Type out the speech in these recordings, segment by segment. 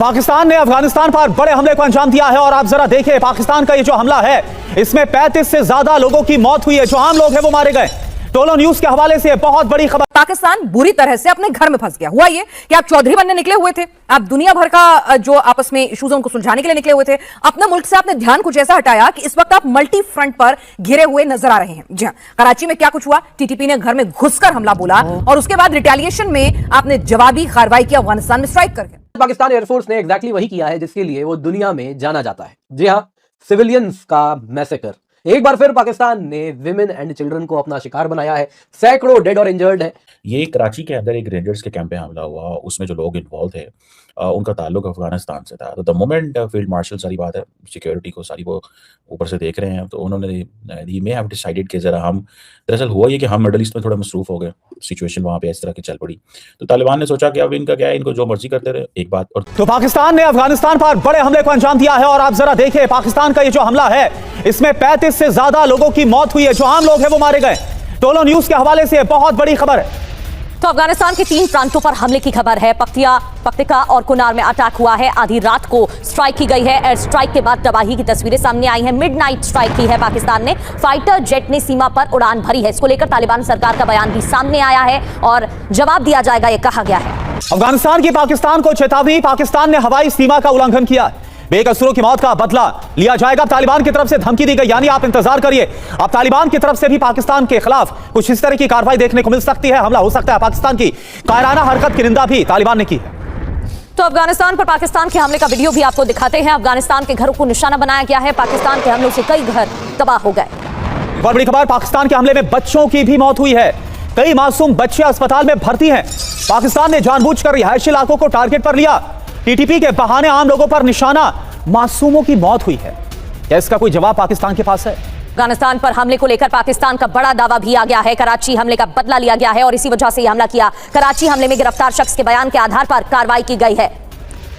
पाकिस्तान ने अफगानिस्तान पर बड़े हमले को अंजाम दिया है और आप जरा देखिए पाकिस्तान का ये जो हमला है इसमें 35 से ज्यादा लोगों की मौत हुई है। जो आम लोग हैं वो मारे गए। टोलो न्यूज के हवाले से बहुत बड़ी खबर। पाकिस्तान बुरी तरह से अपने घर में फंस गया। हुआ ये कि आप चौधरी बनने निकले हुए थे, आप दुनिया भर का जो आपस में इश्यूज उनको सुलझाने के लिए निकले हुए थे, अपना मुल्क से आपने ध्यान कुछ ऐसा हटाया कि इस वक्त आप मल्टी फ्रंट पर घिरे हुए नजर आ रहे हैं। जी हां, कराची में क्या कुछ हुआ, टीटीपी ने घर में घुसकर हमला बोला और उसके बाद रिटेलिएशन में आपने जवाबी कार्रवाई की अफगानिस्तान में स्ट्राइक करके। पाकिस्तान एयरफोर्स ने एग्जैक्टली वही किया है जिसके लिए वो दुनिया में जाना जाता है। जी हाँ, सिविलियंस का मैसेकर। एक बार फिर पाकिस्तान ने विमेन एंड चिल्ड्रन को अपना शिकार बनाया है। सैकड़ों डेड और इंजर्ड है। ये कराची के अंदर एक रेंजर्स के कैंप पे हमला हुआ, उसमें जो लोग इन्वॉल्व थे उनका ताल्लुक अफगानिस्तान से था। तो द मोमेंट फील्ड मार्शल सारी बात है, सिक्योरिटी को सारी वो ऊपर से देख रहे हैं, तो उन्होंने ही मे हैव डिसाइडेड कि जरा हम, दरअसल हुआ ये कि हम मिडल ईस्ट में थोड़ा मसरूफ हो गए, सिचुएशन वहाँ पे इस तरह की चल पड़ी, तो तालिबान ने सोचा कि अब इनका क्या है, इनको जो मर्जी करते रहे। एक बात और तो पाकिस्तान ने अफगानिस्तान पर बड़े हमले को अंजाम दिया है और आप जरा देखिए पाकिस्तान का ये जो हमला है इसमें 35 से ज्यादा लोगों की मौत हुई है। जो आम लोग हैं वो मारे गए। टोलो न्यूज के हवाले से बहुत बड़ी खबर है। तो अफगानिस्तान के 3 प्रांतों पर हमले की खबर है। पख्तिका और कुनार में अटैक हुआ है। आधी रात को स्ट्राइक की गई है। एयर स्ट्राइक के बाद तबाही की तस्वीरें सामने आई हैं। मिडनाइट स्ट्राइक की है पाकिस्तान ने। फाइटर जेट ने सीमा पर उड़ान भरी है। इसको लेकर तालिबान सरकार का बयान भी सामने आया है और जवाब दिया जाएगा, ये कहा गया है। अफगानिस्तान की पाकिस्तान को चेतावनी। पाकिस्तान ने हवाई सीमा का उल्लंघन किया। बेकसूरों की मौत का बदला लिया जाएगा। तालिबान की तरफ से धमकी दी गई, यानी आप इंतजार करिए, अब तालिबान की तरफ से भी पाकिस्तान के खिलाफ कुछ इस तरह की कार्रवाई देखने को मिल सकती है। हमला हो सकता है। पाकिस्तान की कायराना हरकत की निंदा भी तालिबान ने की है। तो अफगानिस्तान पर पाकिस्तान के हमले का वीडियो भी आपको दिखाते हैं। अफगानिस्तान के घरों को निशाना बनाया गया है। पाकिस्तान के हमलों से कई घर तबाह हो गए। बहुत बड़ी खबर, पाकिस्तान के हमले में बच्चों की भी मौत हुई है। कई मासूम बच्चे अस्पताल में भर्ती हैं। पाकिस्तान ने जानबूझकर रिहायशी इलाकों को टारगेट पर लिया। टीटीपी के बहाने आम लोगों पर निशाना, मासूमों की मौत हुई है। क्या इसका कोई जवाब पाकिस्तान के पास है? अफगानिस्तान पर हमले को लेकर पाकिस्तान का बड़ा दावा भी आ गया है। कराची हमले का बदला लिया गया है और इसी वजह से यह हमला किया। कराची हमले में गिरफ्तार शख्स के बयान के आधार पर कार्रवाई की गई है।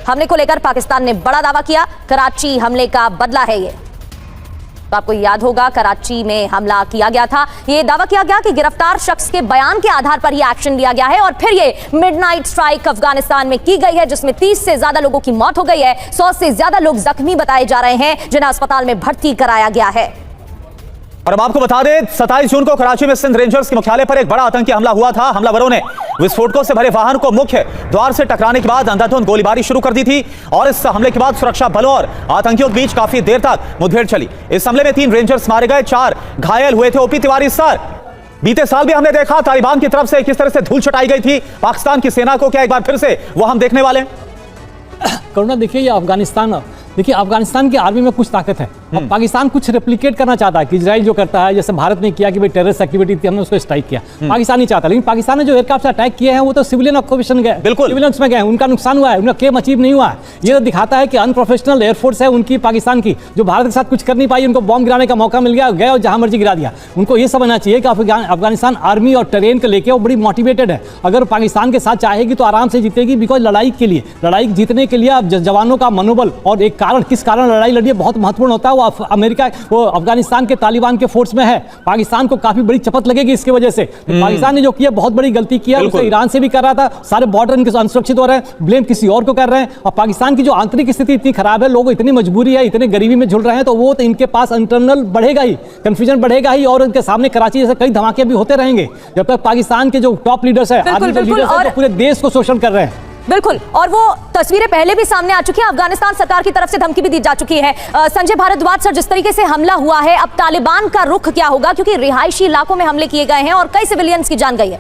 हमले को लेकर पाकिस्तान ने बड़ा दावा किया। कराची हमले का बदला है ये। तो आपको याद होगा कराची में हमला किया गया था। ये दावा किया गया कि गिरफ्तार शख्स के बयान के आधार पर यह एक्शन लिया गया है और फिर ये मिडनाइट स्ट्राइक अफगानिस्तान में की गई है जिसमें 30 से ज्यादा लोगों की मौत हो गई है। 100 से ज्यादा लोग जख्मी बताए जा रहे हैं जिन्हें अस्पताल में भर्ती कराया गया है। और अब आपको बता दें 27 जून को कराची में सिंध रेंजर्स के मुख्यालय पर एक बड़ा आतंकी हमला हुआ था। हमलावरों ने विस्फोटकों से भरे वाहन को मुख्य द्वार से टकराने के बाद अंधाधुंध गोलीबारी शुरू कर दी थी और इस हमले के बाद सुरक्षा बलों और आतंकियों के बीच काफी देर तक मुठभेड़ चली। इस हमले में 3 रेंजर्स मारे गए, 4 घायल हुए थे। ओपी तिवारी सर, बीते साल भी हमने देखा तालिबान की तरफ से किस तरह से धूल चटाई गई थी पाकिस्तान की सेना को। क्या एक बार फिर से वो हम देखने वाले? करुणा, देखिए ये अफगानिस्तान, देखिए अफगानिस्तान की आर्मी में कुछ ताकत है। अब पाकिस्तान कुछ रेप्लिकेट करना चाहता है कि इजराइल जो करता है, जैसे भारत ने किया कि भाई टेररिस्ट एक्टिविटी थी, हमने उसको स्ट्राइक किया। पाकिस्तान नहीं चाहता, लेकिन पाकिस्तान ने जो एयरक्राफ्ट से अटैक किए हैं वो तो सिविलियन ऑक्यूपेशन गए, बिल्कुल सिविलियंस में गए, उनका नुकसान हुआ है, उनका केम अचीव नहीं हुआ है। ये तो दिखाता है कि अनप्रोफेशनल एयरफोर्स है उनकी पाकिस्तान की, जो भारत के साथ कुछ कर नहीं पाई। उनको बॉम्ब गिराने का मौका मिल गया, गए और जहां मर्जी गिरा दिया। उनको ये समझना चाहिए कि अफगानिस्तान आर्मी और टेरेन को लेकर वो बड़ी मोटिवेटेड है। अगर पाकिस्तान के साथ चाहेगी तो आराम से जीतेगी, बिकॉज लड़ाई के लिए, लड़ाई जीतने के लिए अब जवानों का मनोबल और एक कारण, किस कारण लड़ाई लड़ी बहुत महत्वपूर्ण होता है। वो अमेरिका, वो अफगानिस्तान के तालिबान के फोर्स में है। पाकिस्तान को काफी बड़ी चपत लगेगी इसकी वजह से। पाकिस्तान ने जो किया बहुत बड़ी गलती किया। उसे ईरान से भी कर रहा था, सारे बॉर्डर इनके अनसुरक्षित हो रहे हैं, ब्लेम किसी और को कर रहे हैं। और पाकिस्तान की जो आंतरिक स्थिति इतनी खराब है, लोग इतनी मजबूरी है, इतने गरीबी में झुल रहे हैं, तो वो तो इनके पास इंटरनल बढ़ेगा ही, कंफ्यूजन बढ़ेगा ही और उनके सामने कराची जैसे कई धमाके भी होते रहेंगे जब तक पाकिस्तान के जो टॉप लीडर्स है, आर्मी के लीडर्स है, पूरे देश को शोषण कर रहे हैं। बिल्कुल, और वो तस्वीरें पहले भी सामने आ चुकी हैं। अफगानिस्तान सरकार की तरफ से धमकी भी दी जा चुकी है। संजय भारद्वाज सर, जिस तरीके से हमला हुआ है, अब तालिबान का रुख क्या होगा, क्योंकि रिहायशी इलाकों में हमले किए गए हैं और कई सिविलियंस की जान गई है।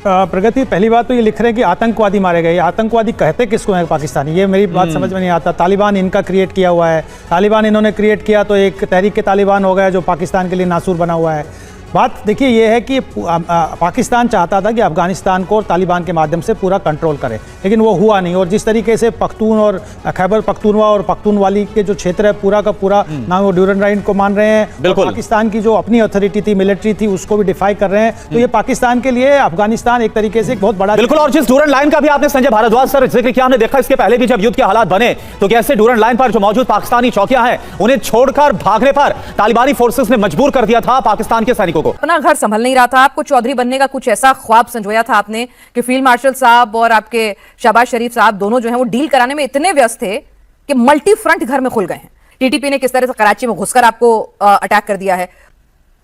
प्रगति, पहली बात तो ये लिख रहे हैं कि आतंकवादी मारे गए। आतंकवादी कहते किसको हैं पाकिस्तानी, ये मेरी बात समझ में नहीं आता। तालिबान इनका क्रिएट किया हुआ है, तालिबान इन्होंने क्रिएट किया तो एक तहरीक के तालिबान हो गया जो पाकिस्तान के लिए नासूर बना हुआ है। बात देखिए ये है कि पाकिस्तान चाहता था कि अफगानिस्तान को तालिबान के माध्यम से पूरा कंट्रोल करे, लेकिन वो हुआ नहीं। और जिस तरीके से पख्तून और खैबर पख्तूनवा और पख्तूनवाली के जो क्षेत्र है पूरा का पूरा ना वो ड्यूरेंट लाइन को मान रहे हैं, पाकिस्तान की जो अपनी अथॉरिटी थी, मिलिट्री थी, उसको भी डिफाई कर रहे हैं। तो ये पाकिस्तान के लिए अफगानिस्तान एक तरीके से एक बहुत बड़ा, बिल्कुल। और जिस ड्यूरेंट लाइन का भी आपने संजय भारद्वाज सर जिक्र किया, हमने देखा इसके पहले भी जब युद्ध के हालात बने तो कैसे ड्यूरेंट लाइन पर जो मौजूद पाकिस्तानी चौकियां हैं उन्हें छोड़कर भागने पर तालिबानी फोर्सेस ने मजबूर कर दिया था पाकिस्तान के सैनिकों सैनिकों को। अपना घर संभल नहीं रहा था, आपको चौधरी बनने का कुछ ऐसा ख्वाब संजोया था आपने कि फील्ड मार्शल साहब और आपके शहबाज शरीफ साहब दोनों जो है वो डील कराने में इतने व्यस्त थे कि मल्टी फ्रंट घर में खुल गए हैं। टीटीपी ने किस तरह से कराची में घुसकर आपको अटैक कर दिया है।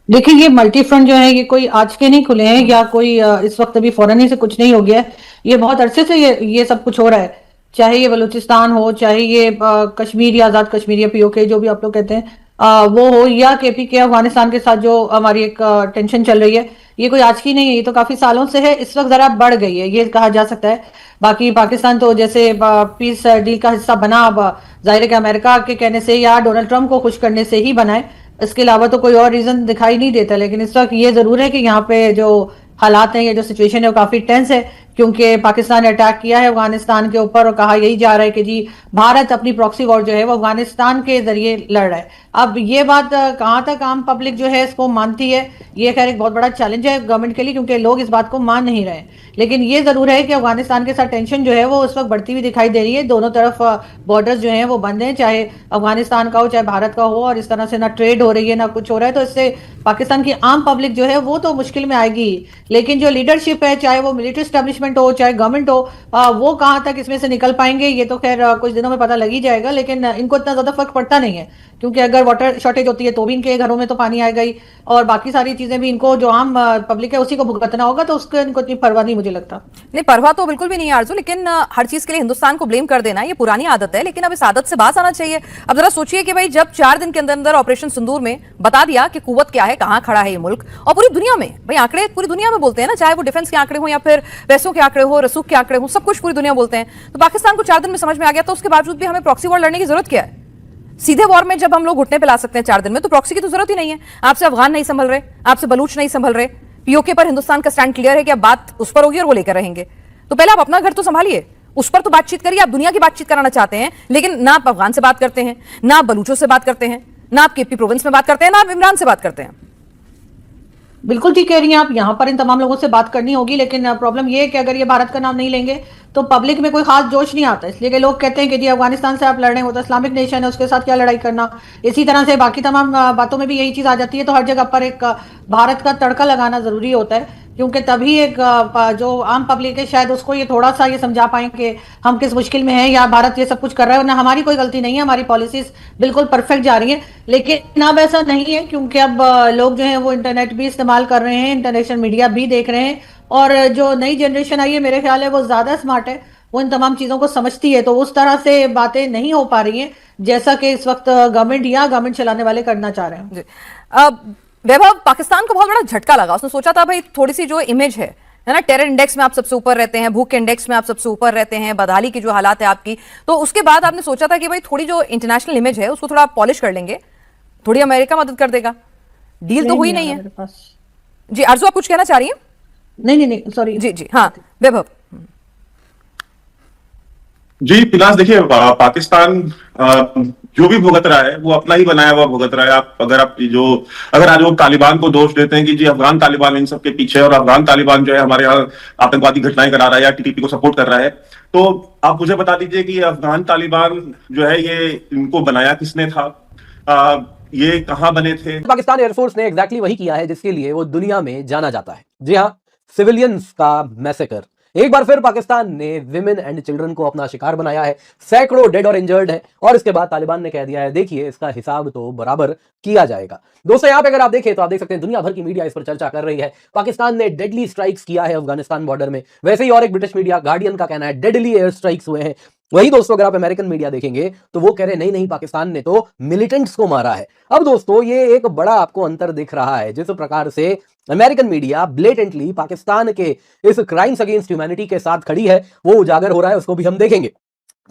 देखिए, ये मल्टी फ्रंट जो है ये कोई आज के नहीं खुले हैं या कोई इस वक्त अभी फौरन ही से कुछ नहीं हो गया है। ये बहुत अरसे से ये सब कुछ हो रहा है, चाहे ये बलूचिस्तान हो, चाहे ये कश्मीर या आजाद कश्मीर या पीओके जो भी आप लोग कहते हैं वो हो, या केपीके अफगानिस्तान के साथ जो हमारी एक टेंशन चल रही है, ये कोई आज की नहीं है, ये तो काफी सालों से है। इस वक्त जरा बढ़ गई है ये कहा जा सकता है। बाकी पाकिस्तान तो जैसे पीस डील का हिस्सा बना, अब जाहिर है कि अमेरिका के कहने से या डोनाल्ड ट्रंप को खुश करने से ही बना है, इसके अलावा तो कोई और रीजन दिखाई नहीं देता। लेकिन इस वक्त ये जरूर है कि यहाँ पे जो हालात हैं, ये जो सिचुएशन है वो काफी टेंस है, क्योंकि पाकिस्तान ने अटैक किया है अफगानिस्तान के ऊपर और कहा यही जा रहा है कि जी भारत अपनी प्रॉक्सी वॉर जो है वो अफगानिस्तान के जरिए लड़ रहा है। अब ये बात कहाँ तक आम पब्लिक जो है इसको मानती है, ये खैर एक बहुत बड़ा चैलेंज है गवर्नमेंट के लिए, क्योंकि लोग इस बात को मान नहीं रहे। लेकिन ये जरूर है कि अफगानिस्तान के साथ टेंशन जो है वो उस वक्त बढ़ती हुई दिखाई दे रही है। दोनों तरफ बॉर्डर्स जो हैं वो बंद हैं, चाहे अफगानिस्तान का हो चाहे भारत का हो, और इस तरह से ना ट्रेड हो रही है ना कुछ हो रहा है। तो इससे पाकिस्तान की आम पब्लिक जो है वो तो मुश्किल में आएगी, लेकिन जो लीडरशिप है, चाहे वो मिलिट्री स्टैब्लिशमेंट हो चाहे गवर्नमेंट हो, वो कहाँ तक इसमें से निकल पाएंगे ये तो खैर कुछ दिनों में पता लग ही जाएगा। लेकिन इनको इतना ज्यादा फर्क पड़ता नहीं है, क्योंकि अगर वाटर शॉर्टेज होती है तो भी इनके घरों में तो पानी आएगा ही, और बाकी सारी चीजें भी इनको जो आम पब्लिक है उसी को भुगतना होगा, तो उसको इनको इतनी परवाह नहीं मुझे लगता। नहीं, परवाह तो बिल्कुल भी नहीं है आरजू, लेकिन हर चीज के लिए हिंदुस्तान को ब्लेम कर देना ये पुरानी आदत है। लेकिन अब इस आदत से बात आना चाहिए। अब जरा सोचिए कि भाई जब 4 दिन के अंदर अंदर ऑपरेशन सिंदूर में बता दिया कि कुव्वत क्या है, कहां खड़ा है ये मुल्क, और पूरी दुनिया में, भाई आंकड़े पूरी दुनिया में बोलते हैं ना, चाहे वो डिफेंस के आंकड़े हो या फिर पैसों के आंकड़े हो, रसूख के आंकड़े हो, सब कुछ पूरी दुनिया बोलते हैं। तो पाकिस्तान को 4 दिन में समझ में आ गया, तो उसके बावजूद भी हमें प्रॉक्सी वॉर लड़ने की जरूरत क्या है? सीधे वॉर में जब हम लोग घुटने पे ला सकते हैं 4 दिन में, तो प्रॉक्सी की तो जरूरत ही नहीं है। आपसे अफगान नहीं संभल रहे, आपसे बलूच नहीं संभल रहे, पीओके पर हिंदुस्तान का स्टैंड क्लियर है कि अब बात उस पर होगी और वो लेकर रहेंगे। तो पहले आप अपना घर तो संभालिए, उस पर तो बातचीत करिए। आप दुनिया की बातचीत कराना चाहते हैं, लेकिन ना आप अफगान से बात करते हैं, ना आप बलूचों से बात करते हैं, ना आप केपी प्रोविंस में बात करते हैं, ना आप इमरान से बात करते हैं। बिल्कुल ठीक कह रही हैं आप, यहाँ पर इन तमाम लोगों से बात करनी होगी। लेकिन प्रॉब्लम ये है कि अगर ये भारत का नाम नहीं लेंगे तो पब्लिक में कोई खास जोश नहीं आता, इसलिए कि लोग कहते हैं कि जी अफगानिस्तान से आप लड़ रहे हो तो इस्लामिक नेशन है, उसके साथ क्या लड़ाई करना। इसी तरह से बाकी तमाम बातों में भी यही चीज आ जाती है। तो हर जगह पर एक भारत का तड़का लगाना जरूरी होता है, क्योंकि तभी एक जो आम पब्लिक है शायद उसको ये थोड़ा सा ये समझा पाए कि हम किस मुश्किल में हैं, या भारत ये सब कुछ कर रहा है, ना हमारी कोई गलती नहीं है, हमारी पॉलिसीज बिल्कुल परफेक्ट जा रही हैं। लेकिन अब ऐसा नहीं है, क्योंकि अब लोग जो है वो इंटरनेट भी इस्तेमाल कर रहे हैं, इंटरनेशनल मीडिया भी देख रहे हैं, और जो नई जनरेशन आई है मेरे ख्याल है वो ज्यादा स्मार्ट है, वो इन तमाम चीजों को समझती है। तो उस तरह से बातें नहीं हो पा रही हैं जैसा कि इस वक्त गवर्नमेंट या गवर्नमेंट चलाने वाले करना चाह रहे हैं। अब वैभव, पाकिस्तान को बहुत बड़ा झटका लगा। उसने सोचा था भाई थोड़ी सी जो इमेज है ना, टेरर इंडेक्स में आप सबसे ऊपर रहते हैं, भूख के इंडेक्स में आप सबसे ऊपर रहते हैं, बदहाली की जो हालात है आपकी, तो उसके बाद आपने सोचा था कि भाई थोड़ी जो इंटरनेशनल इमेज है उसको थोड़ा पॉलिश कर लेंगे, थोड़ी अमेरिका मदद कर देगा। डील तो हुई नहीं है। जी आरजू, आप कुछ कहना चाह रही हैं? नहीं, सॉरी। जी जी हाँ वैभव। जी फिलहाल देखिए, पाकिस्तान जो भी भुगत रहा है वो अपना ही बनाया हुआ भुगत रहा है। अगर आज वो तालिबान को दोष देते हैं कि जी अफगान तालिबान इन सब के पीछे है और अफगान तालिबान जो है हमारे यहाँ आतंकवादी घटनाएं करा रहा है या टीटीपी को सपोर्ट कर रहा है, तो आप मुझे बता दीजिए कि अफगान तालिबान जो है ये इनको बनाया किसने था, ये कहाँ बने थे? पाकिस्तान एयरफोर्स ने एग्जैक्टली वही किया है जिसके लिए वो दुनिया में जाना जाता है। जी हाँ, सिविलियंस का मैसेकर। एक बार फिर पाकिस्तान ने विमेन एंड चिल्ड्रन को अपना शिकार बनाया है, सैकड़ों डेड और इंजर्ड है, और इसके बाद तालिबान ने कह दिया है देखिए इसका हिसाब तो बराबर किया जाएगा। दोस्तों यहाँ पे अगर आप देखें तो आप देख सकते हैं दुनिया भर की मीडिया इस पर चर्चा कर रही है। पाकिस्तान ने डेडली स्ट्राइक्स किया है अफगानिस्तान बॉर्डर में, वैसे ही और एक ब्रिटिश मीडिया गार्डियन का कहना है डेडली एयर स्ट्राइक्स हुए हैं। वही दोस्तों अगर आप अमेरिकन मीडिया देखेंगे तो वो कह रहे नहीं पाकिस्तान ने तो मिलिटेंट्स को मारा है। अब दोस्तों ये एक बड़ा आपको अंतर दिख रहा है, जिस प्रकार से अमेरिकन मीडिया ब्लेटेंटली पाकिस्तान के इस क्राइम्स अगेंस्ट ह्यूमैनिटी के साथ खड़ी है, वो उजागर हो रहा है, उसको भी हम देखेंगे।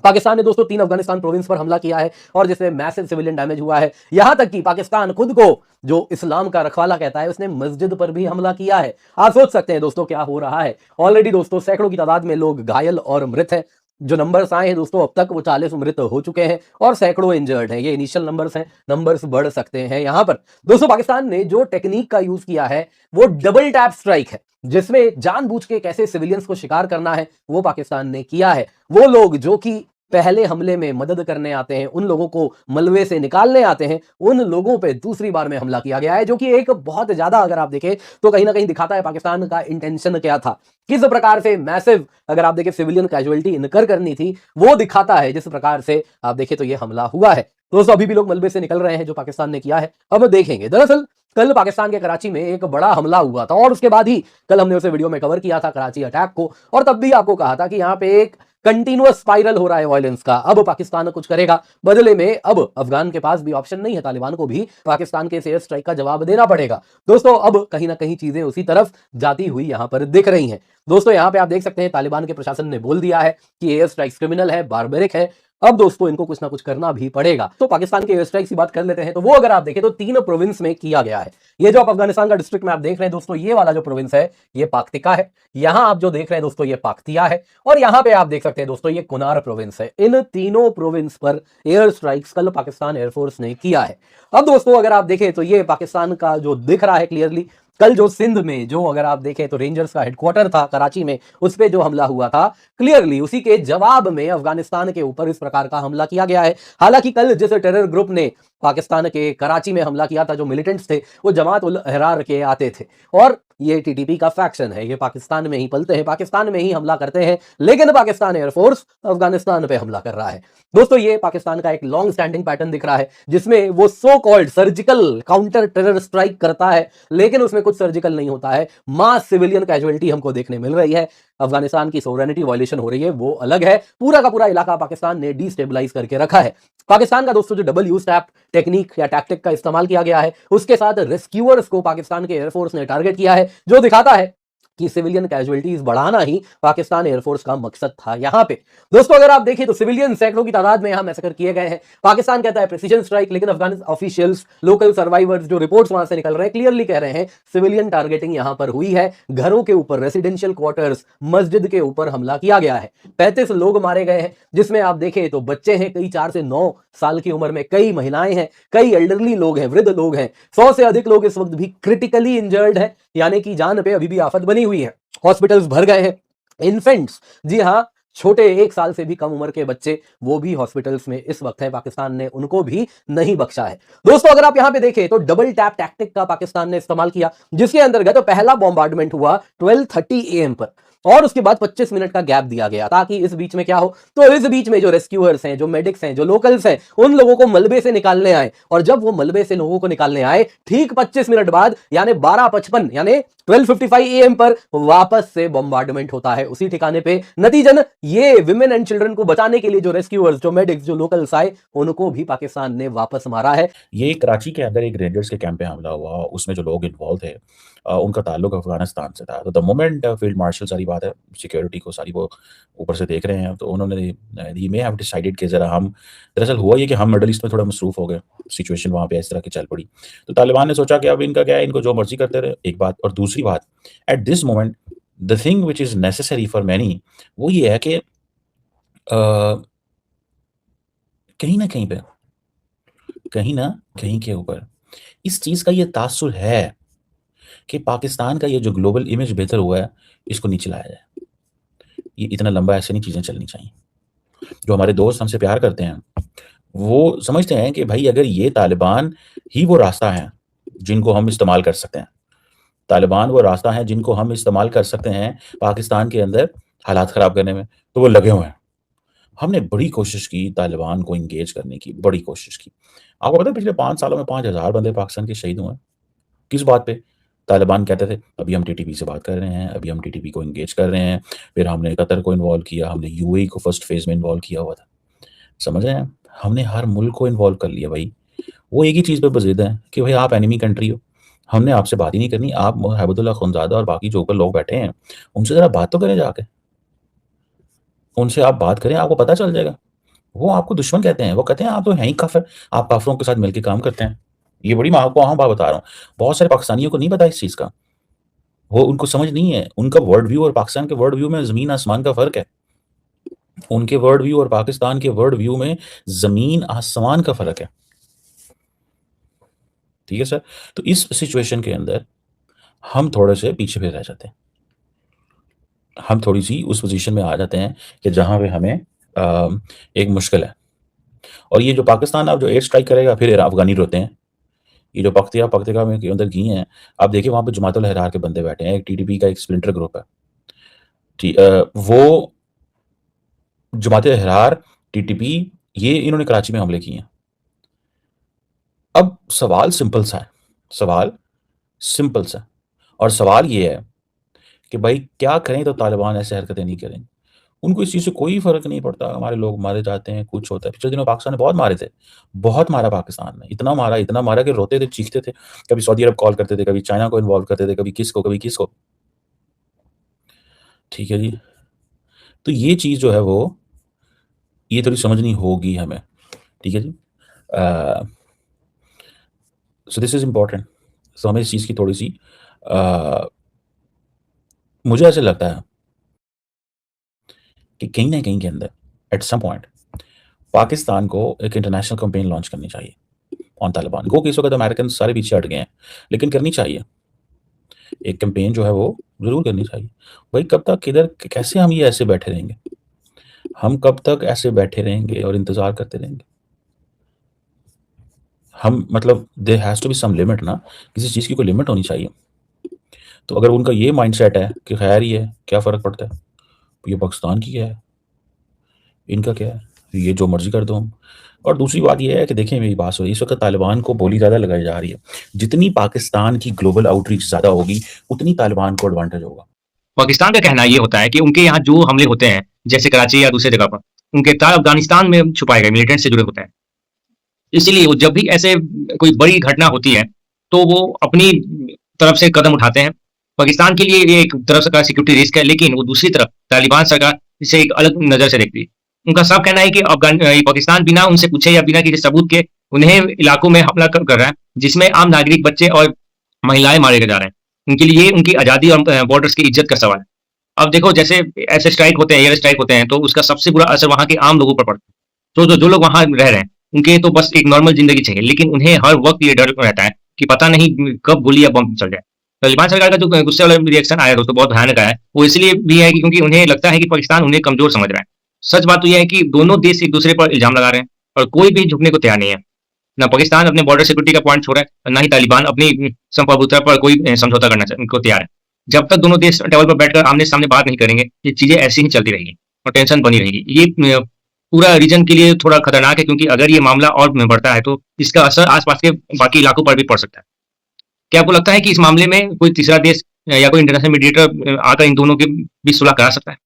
पाकिस्तान ने दोस्तों 3 अफगानिस्तान प्रोविंस पर हमला किया है और जिसमें मैसिव सिविलियन डैमेज हुआ है। यहां तक कि पाकिस्तान खुद को जो इस्लाम का रखवाला कहता है उसने मस्जिद पर भी हमला किया है। आप सोच सकते हैं दोस्तों क्या हो रहा है। ऑलरेडी दोस्तों सैकड़ों की तादाद में लोग घायल और मृत हैं। जो नंबर्स आए हैं दोस्तों अब तक वो 40 मृत हो चुके हैं और सैकड़ों इंजर्ड हैं। ये इनिशियल नंबर्स हैं, नंबर्स बढ़ सकते हैं। यहां पर दोस्तों पाकिस्तान ने जो टेक्निक का यूज किया है वो डबल टैप स्ट्राइक है, जिसमें जानबूझ के कैसे सिविलियंस को शिकार करना है वो पाकिस्तान ने किया है। वो लोग जो कि पहले हमले में मदद करने आते हैं, उन लोगों को मलबे से निकालने आते हैं, उन लोगों पे दूसरी बार में हमला किया गया है, जो कि एक बहुत ज्यादा अगर आप देखें तो कहीं ना कहीं दिखाता है पाकिस्तान का इंटेंशन क्या था, किस प्रकार से मैसिव अगर आप देखें सिविलियन कैजुअलिटी इनकर करनी थी वो दिखाता है। जिस प्रकार से आप देखें तो ये हमला हुआ है दोस्तों, अभी भी लोग मलबे से निकल रहे हैं जो पाकिस्तान ने किया है। अब देखेंगे, दरअसल कल पाकिस्तान के कराची में एक बड़ा हमला हुआ था और उसके बाद ही कल हमने उसे वीडियो में कवर किया था कराची अटैक को, और तब भी आपको कहा था कि यहां पे एक कंटिन्यूअस स्पाइरल हो रहा है वायलेंस का। अब पाकिस्तान कुछ करेगा, बदले में अब अफगान के पास भी ऑप्शन नहीं है, तालिबान को भी पाकिस्तान के एयर स्ट्राइक का जवाब देना पड़ेगा। दोस्तों अब कहीं ना कहीं चीजें उसी तरफ जाती हुई यहां पर दिख रही हैं। दोस्तों यहां पे आप देख सकते हैं तालिबान के प्रशासन ने बोल दिया है कि एयर स्ट्राइक्स क्रिमिनल है, बारबेरिक है। अब दोस्तों इनको कुछ ना कुछ करना भी पड़ेगा। तो पाकिस्तान के एयर स्ट्राइक्स की बात कर लेते हैं, तो वो अगर आप देखें तो 3 प्रोविंस में किया गया है। ये जो आप अफगानिस्तान का डिस्ट्रिक्ट में आप देख रहे हैं दोस्तों, ये वाला जो प्रोविंस है ये पाक्तिका है, यहां आप जो देख रहे हैं दोस्तों ये पाक्तिया है, और यहां पे आप देख सकते हैं दोस्तों ये कुनार प्रोविंस है। इन तीनों प्रोविंस पर एयर स्ट्राइक्स कल पाकिस्तान एयरफोर्स ने किया है। अब दोस्तों अगर आप देखें तो ये पाकिस्तान का जो दिख रहा है क्लियरली, कल जो सिंध में जो अगर आप देखें तो रेंजर्स का हेडक्वार्टर था कराची में, उस पे जो हमला हुआ था क्लियरली उसी के जवाब में अफगानिस्तान के ऊपर इस प्रकार का हमला किया गया है। हालांकि कल जिस टेरर ग्रुप ने पाकिस्तान के कराची में हमला किया था, जो मिलिटेंट्स थे वो जमात उल अहरार के आते थे, और ये टीटीपी का फैक्शन है, ये पाकिस्तान में ही पलते हैं, पाकिस्तान में ही हमला करते हैं, लेकिन पाकिस्तान एयरफोर्स अफगानिस्तान पे हमला कर रहा है। दोस्तों ये पाकिस्तान का एक लॉन्ग स्टैंडिंग पैटर्न दिख रहा है, जिसमें वो so called surgical counter terror strike करता है, लेकिन उसमें कुछ सर्जिकल नहीं होता है, मास सिविलियन कैजुअलिटी हमको देखने मिल रही है। अफगानिस्तान की सोवरेनिटी वायलेशन हो रही है, वो अलग है। पूरा का पूरा इलाका पाकिस्तान ने डिस्टेबलाइज करके रखा है। पाकिस्तान का दोस्तों जो डबल यूज टैप टेक्निक या टैक्टिक का इस्तेमाल किया गया है, उसके साथ रेस्क्यूअर्स को पाकिस्तान के एयरफोर्स ने टारगेट किया है, जो दिखाता है कि सिविलियन कैजुअलिटीज बढ़ाना ही पाकिस्तान एयरफोर्स का मकसद था। यहां पे दोस्तों अगर आप देखें तो सिविलियन सैकड़ों की तादाद में यहां मैसेकर किए गए हैं। पाकिस्तान कहता है प्रिसीजन स्ट्राइक, लेकिन अफगान ऑफिशियल्स, लोकल सर्वाइवर्स जो रिपोर्ट्स वहां से निकल रहे हैं क्लियरली कह रहे हैं सिविलियन टारगेटिंग यहां पर हुई है। घरों के ऊपर, रेसिडेंशियल क्वार्टर्स, मस्जिद के ऊपर हमला किया गया है। 35 लोग मारे गए हैं, जिसमें आप देखें तो बच्चे हैं कई 4 से 9 साल की उम्र में, कई महिलाएं हैं, कई एल्डरली लोग हैं, वृद्ध लोग हैं। 100 से अधिक लोग इस वक्त भी क्रिटिकली इंजर्ड है, यानी कि जान पे अभी भी आफत बनी हुई है। हॉस्पिटल्स भर गए हैं। इन्फेंट्स, जी हां, छोटे 1 साल से भी कम उम्र के बच्चे, वो भी हॉस्पिटल्स में इस वक्त है। पाकिस्तान ने उनको भी नहीं बख्शा है। दोस्तों अगर आप यहां पे देखें तो डबल टैप टैक्टिक का पाकिस्तान ने इस्तेमाल किया, जिसके अंतर्गत पहला बॉम्बार्डमेंट हुआ 12:30 AM पर, और उसके बाद 25 मिनट का गैप दिया गया ताकि इस बीच में क्या हो, तो इस बीच में जो रेस्क्यूअर्स हैं, जो मेडिक्स हैं, जो लोकल्स हैं, उन लोगों को मलबे से निकालने आए। और जब वो मलबे से लोगों को निकालने आए, ठीक 25 मिनट बाद यानी 12:55 यानी 12:55 AM पर वापस से बॉम्बार्डमेंट होता है उसी ठिकाने पे। नतीजन ये विमेन एंड चिल्ड्रन को बचाने के लिए जो रेस्क्यूअर्स, जो मेडिक्स, जो लोकल्स आए, उनको भी पाकिस्तान ने वापस मारा है। ये कराची के अंदर एक रेंजर्स के कैंप पे हमला हुआ, उसमें जो लोग इन्वॉल्व थे उनका ताल्लुक अफगानिस्तान से था। तो द मोमेंट फील्ड मार्शल, सारी बात है सिक्योरिटी को सारी वो ऊपर से देख रहे हैं, तो उन्होंने ही मे हैव डिसाइडेड कि ज़रा हम, दरअसल हुआ ये कि हम मिडल ईस्ट में थोड़ा मसरूफ़ हो गए, सिचुएशन वहाँ पे इस तरह की चल पड़ी। तो तालिबान ने सोचा कि अब इनका क्या है, इनको जो मर्जी करते रहे, एक बात। और दूसरी बात, at this moment the thing which is necessary for many, वो ये है कि कहीं ना कहीं पे, कहीं ना कहीं के ऊपर इस चीज़ का ये तासुर है कि पाकिस्तान का ये जो ग्लोबल इमेज बेहतर हुआ है, इसको नीचे लाया जाए। ये इतना लंबा ऐसे नहीं चीज़ें चलनी चाहिए। जो हमारे दोस्त हमसे प्यार करते हैं, वो समझते हैं कि भाई अगर ये तालिबान ही वो रास्ता है जिनको हम इस्तेमाल कर सकते हैं, तालिबान वो रास्ता है जिनको हम इस्तेमाल कर सकते हैं पाकिस्तान के अंदर हालात ख़राब करने में, तो वो लगे हुए हैं। हमने बड़ी कोशिश की तालिबान को इंगेज करने की, बड़ी कोशिश की। आपको पता है पिछले 5 सालों में 5000 बंदे पाकिस्तान के शहीद हुए हैं। किस बात पे? तालिबान कहते थे अभी हम टीटीपी से बात कर रहे हैं, अभी हम टीटीपी को इंगेज कर रहे हैं, फिर हमने कतर को इन्वॉल्व किया, हमने यूएई को फर्स्ट फेज में इन्वॉल्व किया हुआ था। समझ रहे हैं? हमने हर मुल्क को इन्वॉल्व कर लिया भाई। वो एक ही चीज़ पे बज़िद है कि भाई आप एनिमी कंट्री हो, हमने आपसे बात ही नहीं करनी। आप हैबतुल्लाह खुंजादा और बाकी जो ऊपर लोग बैठे हैं, उनसे ज़रा बात तो करें जाके। उनसे आप बात करें, आपको पता चल जाएगा। वो आपको दुश्मन कहते हैं, वो कहते हैं आप तो हैं ही काफिर, आप काफिरों के साथ मिलकर काम करते हैं। ये बड़ी माँ को अहम बात बता रहा हूँ। बहुत सारे पाकिस्तानियों को नहीं पता इस चीज़ का, वो उनको समझ नहीं है। उनका वर्ल्ड व्यू और पाकिस्तान के वर्ल्ड व्यू में ज़मीन आसमान का फ़र्क है। उनके वर्ल्ड व्यू और पाकिस्तान के वर्ल्ड व्यू में ज़मीन आसमान का फ़र्क है। ठीक है सर? तो इस सिचुएशन के अंदर हम थोड़े से पीछे भी रह जाते हैं। हम थोड़ी सी उस पोजीशन में आ जाते हैं कि जहां पे हमें एक मुश्किल है। और ये जो पाकिस्तान अब जो एयर स्ट्राइक करेगा, फिर अफगानी रोते हैं। ये जो पख्तिया में के अंदर गई हैं, आप देखिए वहाँ पे जमातुल अहरार के बंदे बैठे हैं, एक टीटीपी का एक स्प्लिंटर ग्रुप है। वो जमात अहरार, टीटीपी, ये इन्होंने कराची में हमले किए हैं। अब सवाल सिंपल सा है और सवाल ये है कि भाई क्या करें तो तालिबान ऐसे हरकतें नहीं करेंगे। उनको इस चीज़ से कोई फ़र्क नहीं पड़ता, हमारे लोग मारे जाते हैं, कुछ होता है। पिछले दिनों पाकिस्तान ने बहुत मारे थे, बहुत मारा पाकिस्तान ने, इतना मारा कि रोते थे, चीखते थे। कभी सऊदी अरब कॉल करते थे, कभी चाइना को इन्वॉल्व करते थे, कभी किसको। ठीक है जी। तो ये चीज़ जो है वो, ये थोड़ी समझनी होगी हमें, ठीक है जी। So this is important. So हमें इस चीज़ की थोड़ी सी मुझे ऐसे लगता है कि कहीं ना कहीं के अंदर एट सम पॉइंट पाकिस्तान को एक इंटरनेशनल कैंपेन लॉन्च करनी चाहिए ऑन तालिबान। गो कि इस वक्त अमेरिकन सारे पीछे हट गए हैं, लेकिन करनी चाहिए एक कैंपेन जो है वो ज़रूर करनी चाहिए। भाई कब तक किधर कैसे हम ये ऐसे बैठे रहेंगे, हम कब तक ऐसे बैठे रहेंगे और इंतज़ार करते रहेंगे। हम मतलब there has to be some limit ना, किसी चीज़ की कोई लिमिट होनी चाहिए। तो अगर उनका ये माइंडसेट है कि खैर ही है, क्या फ़र्क पड़ता है, ये पाकिस्तान की क्या है, इनका क्या है, ये जो मर्जी कर दो हम। और दूसरी बात ये है कि देखिए मेरी बात सुनिए, इस वक्त तालिबान को बोली ज़्यादा लगाई जा रही है। जितनी पाकिस्तान की ग्लोबल आउटरीच ज़्यादा होगी, उतनी तालिबान को एडवांटेज होगा। पाकिस्तान का कहना ये होता है कि उनके यहाँ जो हमले होते हैं, जैसे कराची या दूसरी जगह पर, उनके तार अफगानिस्तान में छुपाए गए मिलिटेंट से जुड़े होते हैं। इसलिए वो जब भी ऐसे कोई बड़ी घटना होती है, तो वो अपनी तरफ से कदम उठाते हैं। पाकिस्तान के लिए ये एक तरफ से सिक्योरिटी रिस्क है, लेकिन वो दूसरी तरफ तालिबान सरकार इसे एक अलग नज़र से देखती है। उनका साफ कहना है कि पाकिस्तान बिना उनसे पूछे या बिना किसी सबूत के उन्हें इलाकों में हमला कर रहा है, जिसमें आम नागरिक, बच्चे और महिलाएं मारे जा रहे हैं। उनके लिए उनकी आज़ादी और बॉर्डर्स की इज्जत का सवाल है। अब देखो, जैसे ऐसे स्ट्राइक होते हैं, एयर स्ट्राइक होते हैं, तो उसका सबसे बुरा असर वहाँ के आम लोगों पर पड़ता है। तो जो लोग वहाँ रह रहे हैं, उनके तो बस एक नॉर्मल जिंदगी चाहिए, लेकिन उन्हें हर वक्त ये डर रहता है कि पता नहीं कब गोली या बम चल जाए। तालिबान सरकार का जो गुस्से वाला रिएक्शन आया दोस्तों, बहुत भयानक आया है। वो इसलिए भी है कि क्योंकि उन्हें लगता है कि पाकिस्तान उन्हें कमजोर समझ रहा है। सच बात तो यह है कि दोनों देश एक दूसरे पर इल्जाम लगा रहे हैं और कोई भी झुकने को तैयार नहीं है। ना पाकिस्तान अपने बॉर्डर सिक्योरिटी का पॉइंट छोड़ रहा है, और ना ही तालिबान अपनी संप्रभुता पर कोई समझौता करने को तैयार है। जब तक दोनों देश टेबल पर बैठकर आमने सामने बात नहीं करेंगे, ये चीजें ऐसी ही चलती रहेगी और टेंशन बनी रहेगी। ये पूरा रीजन के लिए थोड़ा खतरनाक है, क्योंकि अगर ये मामला और बढ़ता है तो इसका असर आसपास के बाकी इलाकों पर भी पड़ सकता है। क्या आपको लगता है कि इस मामले में कोई तीसरा देश या कोई इंटरनेशनल मीडिएटर आकर इन दोनों के बीच सुलह करा सकता है?